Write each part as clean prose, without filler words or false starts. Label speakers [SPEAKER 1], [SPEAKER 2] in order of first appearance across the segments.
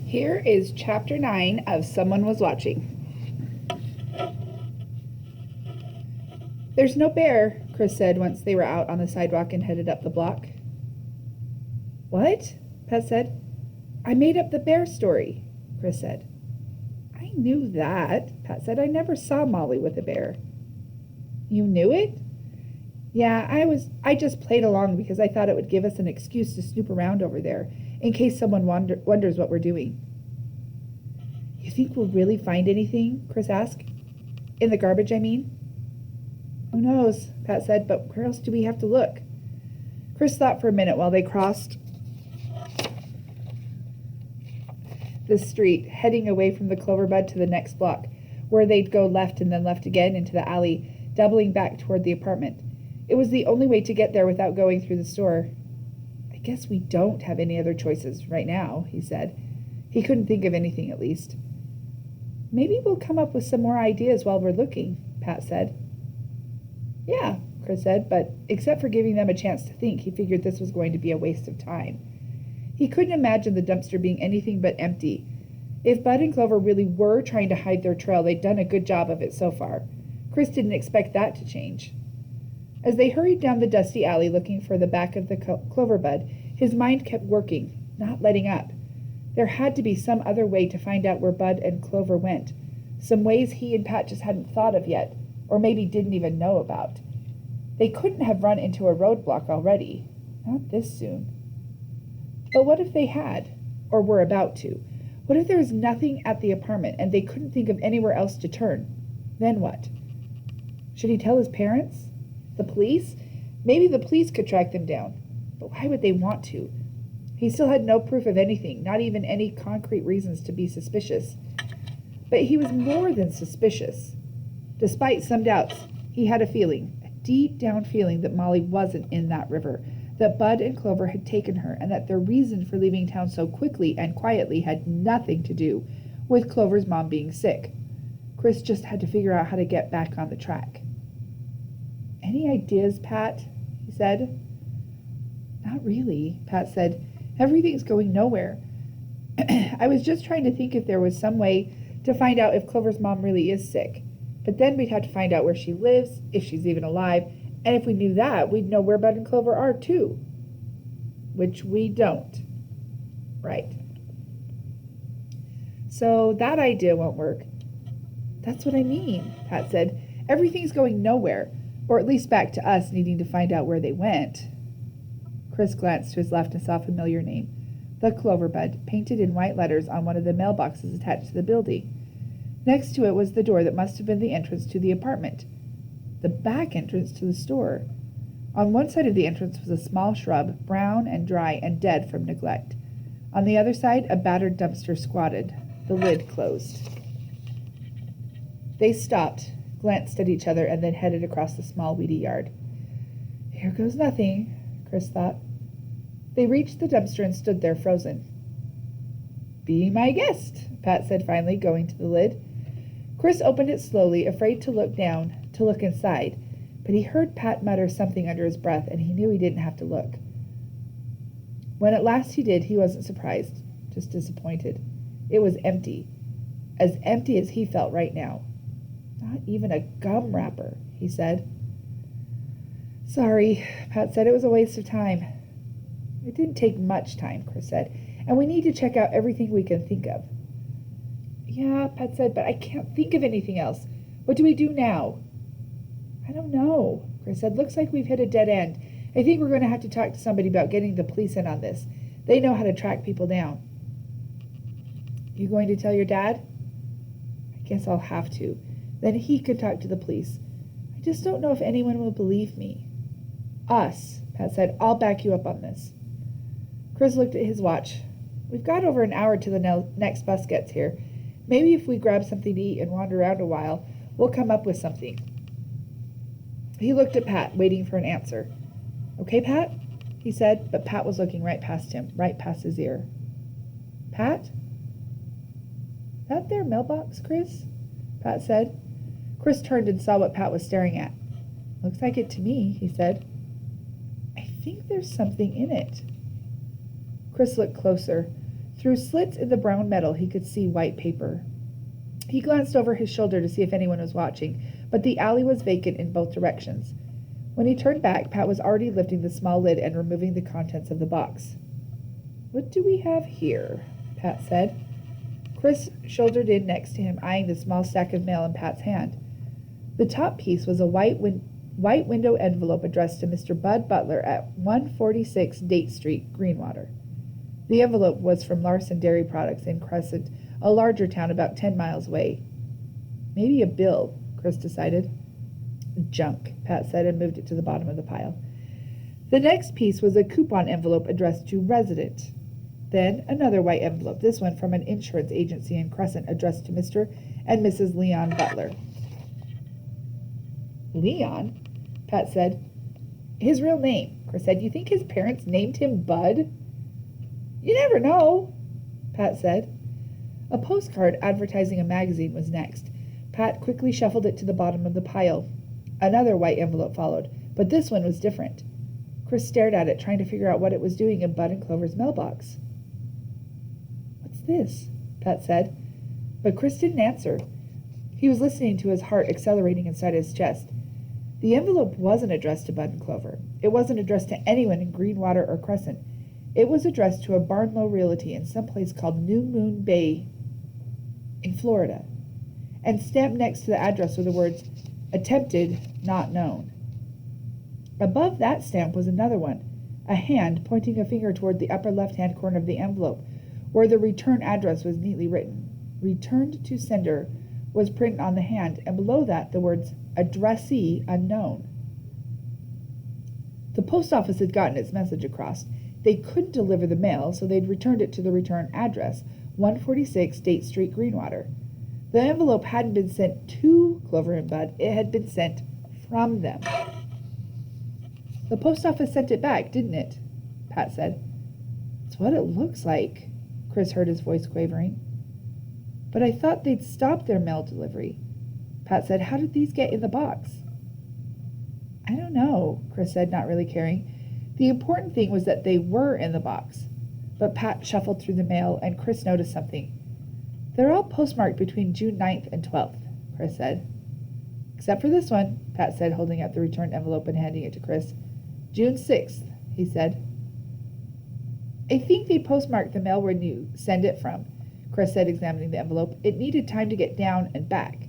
[SPEAKER 1] Here is chapter 9 of Someone Was Watching. There's no bear, Chris said once they were out on the sidewalk and headed up the block. What? Pat said. I made up the bear story, Chris said. I knew that, Pat said. I never saw Molly with a bear. You knew it? Yeah, I just played along because I thought it would give us an excuse to snoop around over there, in case someone wonders what we're doing. You think we'll really find anything? Chris asked. In the garbage, I mean. Who knows, Pat said, but where else do we have to look? Chris thought for a minute while they crossed the street, heading away from the clover bud to the next block, where they'd go left and then left again into the alley, doubling back toward the apartment. It was the only way to get there without going through the store. I guess we don't have any other choices right now, he said. He couldn't think of anything, at least. Maybe we'll come up with some more ideas while we're looking, Pat said. Yeah, Chris said, but except for giving them a chance to think, he figured this was going to be a waste of time. He couldn't imagine the dumpster being anything but empty. If Bud and Clover really were trying to hide their trail, they'd done a good job of it so far. Chris didn't expect that to change. As they hurried down the dusty alley looking for the back of the clover bud, his mind kept working, not letting up. There had to be some other way to find out where Bud and Clover went, some ways he and Pat just hadn't thought of yet, or maybe didn't even know about. They couldn't have run into a roadblock already, not this soon. But what if they had, or were about to? What if there was nothing at the apartment and they couldn't think of anywhere else to turn? Then what? Should he tell his parents? The police? Maybe the police could track them down. But why would they want to? He still had no proof of anything, not even any concrete reasons to be suspicious. But he was more than suspicious. Despite some doubts, he had a feeling, a deep-down feeling that Molly wasn't in that river, that Bud and Clover had taken her, and that their reason for leaving town so quickly and quietly had nothing to do with Clover's mom being sick. Chris just had to figure out how to get back on the track. Any ideas, Pat? He said. Not really, Pat said. Everything's going nowhere. I was just trying to think if there was some way to find out if Clover's mom really is sick. But then we'd have to find out where she lives, if she's even alive, and if we knew that, we'd know where Bud and Clover are, too. Which we don't. Right. So that idea won't work. That's what I mean, Pat said. Everything's going nowhere, or at least back to us needing to find out where they went. Chris glanced to his left and saw a familiar name. The Clover Bud, painted in white letters on one of the mailboxes attached to the building. Next to it was the door that must have been the entrance to the apartment. The back entrance to the store. On one side of the entrance was a small shrub, brown and dry and dead from neglect. On the other side, a battered dumpster squatted, the lid closed. They stopped, glanced at each other, and then headed across the small, weedy yard. Here goes nothing, Chris thought. They reached the dumpster and stood there frozen. Be my guest, Pat said finally, going to the lid. Chris opened it slowly, afraid to look down, to look inside, but he heard Pat mutter something under his breath, and he knew he didn't have to look. When at last he did, he wasn't surprised, just disappointed. It was empty as he felt right now. Not even a gum wrapper, he said. Sorry, Pat said. It was a waste of time. It didn't take much time, Chris said, and we need to check out everything we can think of. Yeah, Pat said, but I can't think of anything else. What do we do now? I don't know, Chris said. Looks like we've hit a dead end. I think we're going to have to talk to somebody about getting the police in on this. They know how to track people down. You going to tell your dad? I guess I'll have to. Then he could talk to the police. I just don't know if anyone will believe me. Us, Pat said. I'll back you up on this. Chris looked at his watch. We've got over an hour till the next bus gets here. Maybe if we grab something to eat and wander around a while, we'll come up with something. He looked at Pat, waiting for an answer. Okay, Pat? He said, but Pat was looking right past him, right past his ear. Pat? That their mailbox, Chris? Pat said. Chris turned and saw what Pat was staring at. Looks like it to me, he said. I think there's something in it. Chris looked closer. Through slits in the brown metal, he could see white paper. He glanced over his shoulder to see if anyone was watching, but the alley was vacant in both directions. When he turned back, Pat was already lifting the small lid and removing the contents of the box. "What do we have here?" Pat said. Chris shouldered in next to him, eyeing the small stack of mail in Pat's hand. The top piece was a white window envelope addressed to Mr. Bud Butler at 146 Date Street, Greenwater. The envelope was from Larson Dairy Products in Crescent, a larger town about 10 miles away. "Maybe a bill," Chris decided. "Junk," Pat said, and moved it to the bottom of the pile. The next piece was a coupon envelope addressed to Resident. Then another white envelope, this one from an insurance agency in Crescent, addressed to Mr. and Mrs. Leon Butler. "Leon?" Pat said. "His real name," Chris said. "You think his parents named him Bud?" "You never know," Pat said. A postcard advertising a magazine was next. Pat quickly shuffled it to the bottom of the pile. Another white envelope followed, but this one was different. Chris stared at it, trying to figure out what it was doing in Bud and Clover's mailbox. "What's this?" Pat said. But Chris didn't answer. He was listening to his heart accelerating inside his chest. The envelope wasn't addressed to Bud and Clover. It wasn't addressed to anyone in Greenwater or Crescent. It was addressed to a Barnlow Realty in some place called New Moon Bay in Florida. And stamped next to the address were the words, "Attempted, not known." Above that stamp was another one, a hand pointing a finger toward the upper left-hand corner of the envelope, where the return address was neatly written. "Returned to sender" was printed on the hand, and below that the words, "Addressee unknown." The post office had gotten its message across. They couldn't deliver the mail, so they'd returned it to the return address, 146 Date Street, Greenwater. The envelope hadn't been sent to Clover and Bud, it had been sent from them. "The post office sent it back, didn't it?" Pat said. "It's what it looks like," Chris heard his voice quavering. "But I thought they'd stopped their mail delivery." Pat said, "How did these get in the box?" "I don't know," Chris said, not really caring. The important thing was that they were in the box. But Pat shuffled through the mail, and Chris noticed something. "They're all postmarked between June 9th and 12th, Chris said. "Except for this one," Pat said, holding up the returned envelope and handing it to Chris. "June 6th, he said. "I think they postmarked the mail when you send it from," Chris said, examining the envelope. "It needed time to get down and back.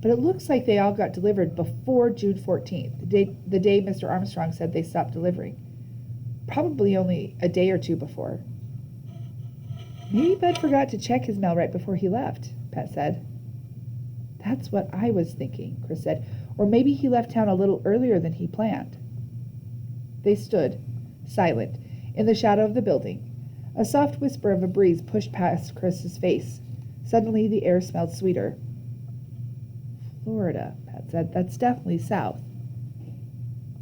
[SPEAKER 1] But it looks like they all got delivered before June 14th, the day Mr. Armstrong said they stopped delivering. Probably only a day or two before." "Maybe Bud forgot to check his mail right before he left," Pat said. "That's what I was thinking," Chris said. "Or maybe he left town a little earlier than he planned." They stood, silent, in the shadow of the building. A soft whisper of a breeze pushed past Chris's face. Suddenly the air smelled sweeter. "Florida," Pat said. "That's definitely south."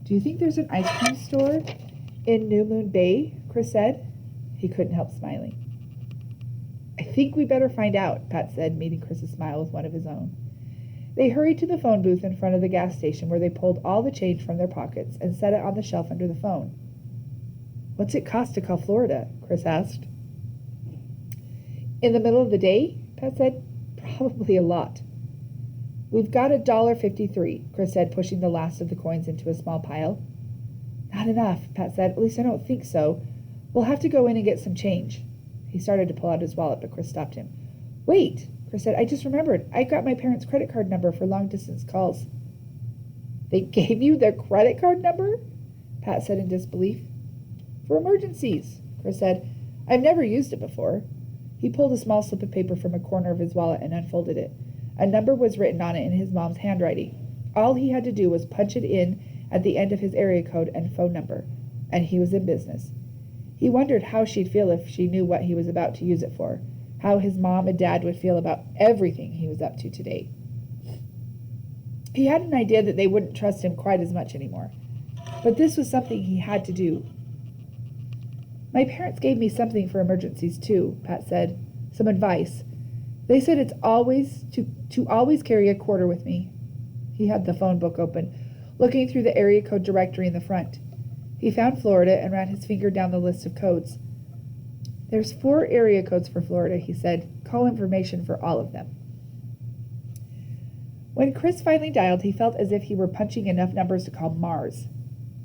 [SPEAKER 1] "Do you think there's an ice cream store in New Moon Bay?" Chris said. He couldn't help smiling. "I think we better find out," Pat said, meeting Chris's smile with one of his own. They hurried to the phone booth in front of the gas station, where they pulled all the change from their pockets and set it on the shelf under the phone. "What's it cost to call Florida?" Chris asked. "In the middle of the day?" Pat said. "Probably a lot." "We've got $1.53, Chris said, pushing the last of the coins into a small pile. "Not enough," Pat said. "At least I don't think so. We'll have to go in and get some change." He started to pull out his wallet, but Chris stopped him. "Wait," Chris said. "I just remembered. I got my parents' credit card number for long-distance calls." "They gave you their credit card number?" Pat said in disbelief. "For emergencies," Chris said. "I've never used it before." He pulled a small slip of paper from a corner of his wallet and unfolded it. A number was written on it in his mom's handwriting. All he had to do was punch it in at the end of his area code and phone number, and he was in business. He wondered how she'd feel if she knew what he was about to use it for, how his mom and dad would feel about everything he was up to today. He had an idea that they wouldn't trust him quite as much anymore, but this was something he had to do. "My parents gave me something for emergencies too," Pat said. "Some advice. They said it's always to always carry a quarter with me." He had the phone book open, looking through the area code directory in the front. He found Florida and ran his finger down the list of codes. There's 4 area codes for Florida, he said. Call information for all of them. When Chris finally dialed, he felt as if he were punching enough numbers to call Mars.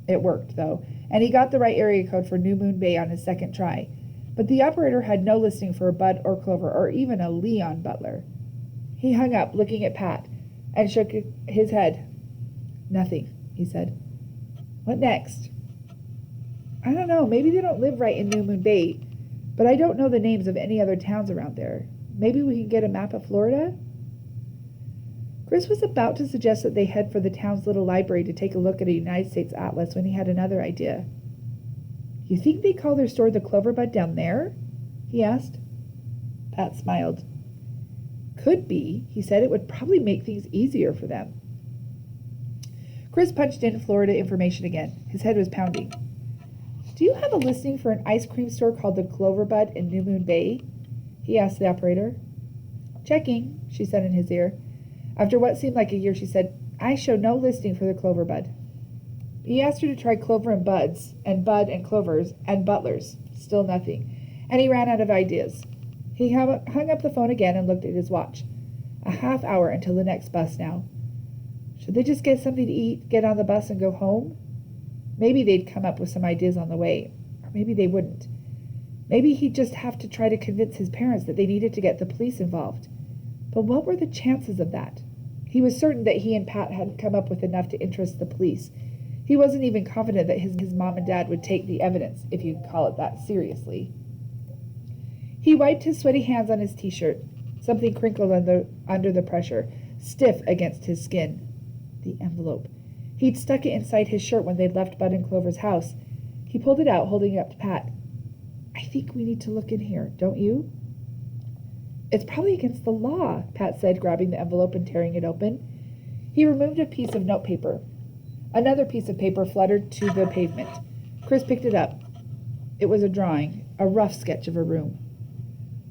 [SPEAKER 1] It worked, though, and he got the right area code for New Moon Bay on his second try. But the operator had no listing for a Bud or Clover or even a Leon Butler. He hung up, looking at Pat, and shook his head. Nothing, he said. What next? I don't know. Maybe they don't live right in New Moon Bay, but I don't know the names of any other towns around there. Maybe we can get a map of Florida? Chris was about to suggest that they head for the town's little library to take a look at a United States atlas when he had another idea. You think they call their store the Clover Bud down there? He asked. Pat smiled. Could be, he said. It would probably make things easier for them. Chris punched in Florida information again. His head was pounding. Do you have a listing for an ice cream store called the Clover Bud in New Moon Bay? He asked the operator. Checking, she said in his ear. After what seemed like a year, she said, I show no listing for the Clover Bud. He asked her to try Clover and Buds, and Bud and Clovers, and Butlers. Still nothing. And he ran out of ideas. He hung up the phone again and looked at his watch. A half hour until the next bus now. Should they just get something to eat, get on the bus, and go home? Maybe they'd come up with some ideas on the way. Or maybe they wouldn't. Maybe he'd just have to try to convince his parents that they needed to get the police involved. But what were the chances of that? He was certain that he and Pat hadn't come up with enough to interest the police. He wasn't even confident that his mom and dad would take the evidence, if you could call it that, seriously. He wiped his sweaty hands on his t-shirt. Something crinkled under the pressure, stiff against his skin. The envelope. He'd stuck it inside his shirt when they'd left Bud and Clover's house. He pulled it out, holding it up to Pat. I think we need to look in here, don't you? It's probably against the law, Pat said, grabbing the envelope and tearing it open. He removed a piece of notepaper. Another piece of paper fluttered to the pavement. Chris picked it up. It was a drawing, a rough sketch of a room.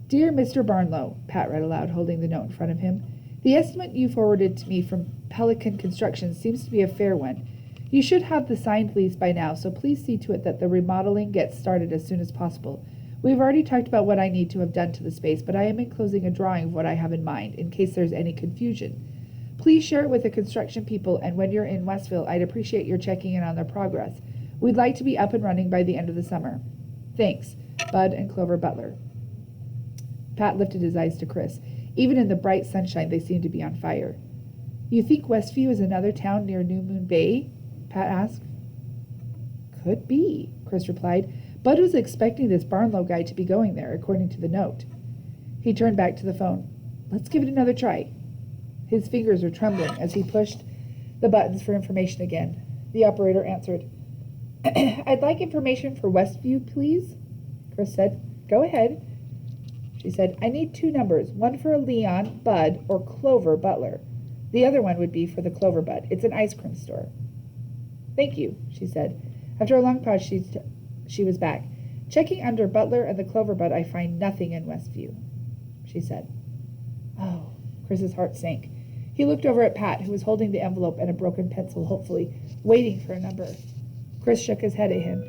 [SPEAKER 1] Dear Mr. Barnlow, Pat read aloud, holding the note in front of him, the estimate you forwarded to me from Pelican Construction seems to be a fair one. You should have the signed lease by now, so please see to it that the remodeling gets started as soon as possible. We've already talked about what I need to have done to the space, but I am enclosing a drawing of what I have in mind, in case there's any confusion. Please share it with the construction people, and when you're in Westville, I'd appreciate your checking in on their progress. We'd like to be up and running by the end of the summer. Thanks, Bud and Clover Butler. Pat lifted his eyes to Chris. Even in the bright sunshine, they seemed to be on fire. You think Westview is another town near New Moon Bay? Pat asked. Could be, Chris replied. Bud was expecting this Barnlow guy to be going there, according to the note. He turned back to the phone. Let's give it another try. His fingers were trembling as he pushed the buttons for information again. The operator answered. I'd like information for Westview, please, Chris said. Go ahead. She said, I need 2 numbers, one for a Leon, Bud, or Clover Butler. The other one would be for the Clover Bud. It's an ice cream store. Thank you, she said. After a long pause, she was back. Checking under Butler and the Clover Bud, I find nothing in Westview, she said. Oh, Chris's heart sank. He looked over at Pat, who was holding the envelope and a broken pencil, hopefully, waiting for a number. Chris shook his head at him.